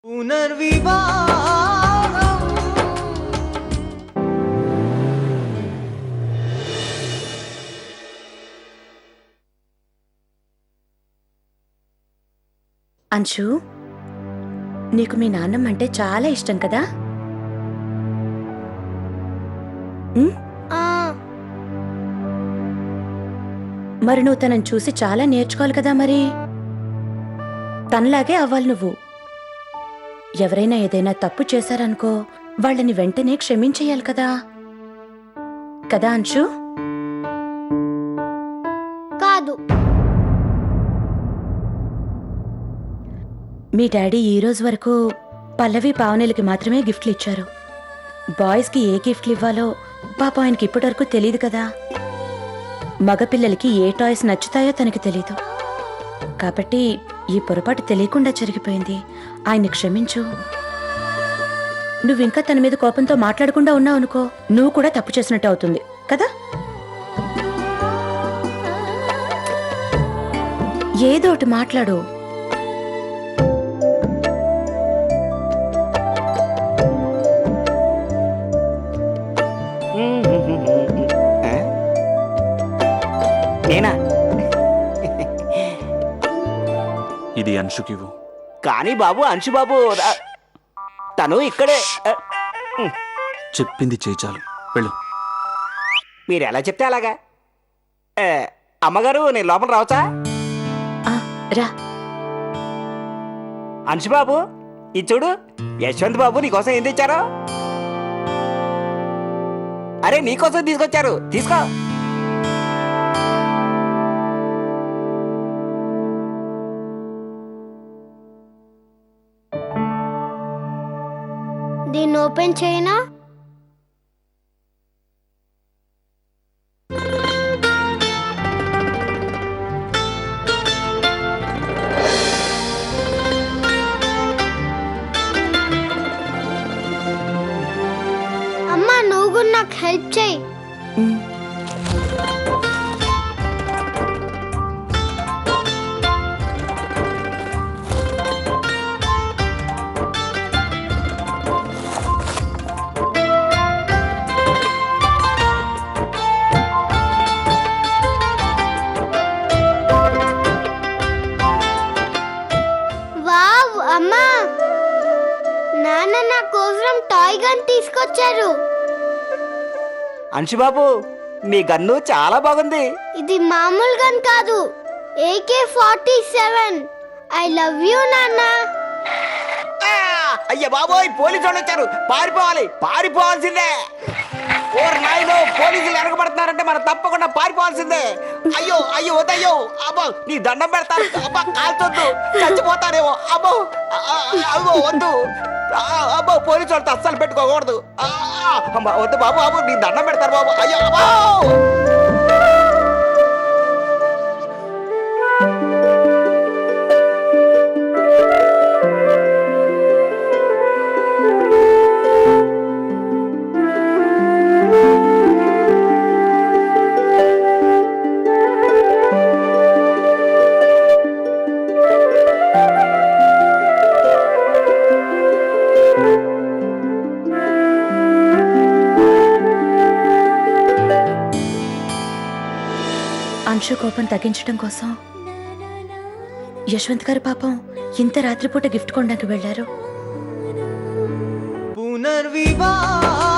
అంశు, నీకు మీ నాన్నమ్మ అంటే చాలా ఇష్టం కదా? మరి నువ్వు తనని చూసి చాలా నేర్చుకోవాలి కదా. మరి తనలాగే అవ్వాలి నువ్వు. ఎవరైనా ఏదైనా తప్పు చేశారనుకో, వాళ్ళని వెంటనే క్షమించేయాలి కదా. కదా అంశు? కాదు. మీ డాడీ ఈ రోజు వరకు పల్లవి పావనీలకి మాత్రమే గిఫ్ట్లు ఇచ్చారు. బాయ్స్కి ఏ గిఫ్ట్లు ఇవ్వాలో పాప ఆయనకి ఇప్పటి వరకు తెలియదు కదా. మగపిల్లలకి ఏ టాయ్స్ నచ్చుతాయో తనకి తెలీదు. కాబట్టి ఈ పొరపాటు తెలియకుండా జరిగిపోయింది. ఆయన్ని క్షమించు. నువ్వింకా తన మీద కోపంతో మాట్లాడకుండా ఉన్నావు అనుకో, నువ్వు కూడా తప్పు చేసినట్టు అవుతుంది కదా. ఏదో ఒకటి మాట్లాడు. నేనా? ఇది అంశుకివ్వు. కానీ బాబు, అంశు బాబు తను ఇక్కడే. చెప్పింది చేయి చాలు, వెళ్ళు. మీరు ఎలా చెప్తే అలాగా. అమ్మగారు, నేను లోపల రావచ్చా? రా. అంశు బాబు, ఇది చూడు. యశ్వంత్ బాబు నీకోసం ఏం తెచ్చారో. అరే, నీకోసం తీసుకొచ్చారు, తీసుకో. దీన్ని ఓపెన్ చేయనా? అమ్మా, నువ్వు కూడా నాకు హెల్ప్ చేయి. వావ్ అమ్మా, నాన్న నా కోసం టాయ్ గన్ తీసుకొచ్చారు. అంశు బాబు, మీ గన్ను చాలా బాగుంది. ఇది మామూలు గన్ కాదు, AK-47. ఐ లవ్ యూ నాన్న. అయ్య బాబోయ్, పోలీసు వాళ్ళు వచ్చారు. పారిపోవాలి, పారిపోవాల్సిందే. ఓర్ నాయనో, పోలీసులు ఎరగబడుతున్నారంటే మనం తప్పకుండా పారిపోవాల్సిందే. అయ్యో అయ్యో వద్దయ్యో, అబ్బో నీ దండం పెడతాను. అబ్బా, కాల్చొద్దు, చచ్చిపోతారేమో. అబ్బో అబ్బో వద్దు. అబ్బో, పోలీసు వాళ్ళతో అస్సలు పెట్టుకోకూడదు. వద్దు బాబు, బాబు నీ దండం పెడతారు బాబు. అయ్యో అబ్బో. అంశు కోపం తగ్గించడం కోసం యశ్వంత్ గారు పాపం ఇంత రాత్రిపూట గిఫ్ట్ కొనడానికి వెళ్లారు. పునర్వివాహ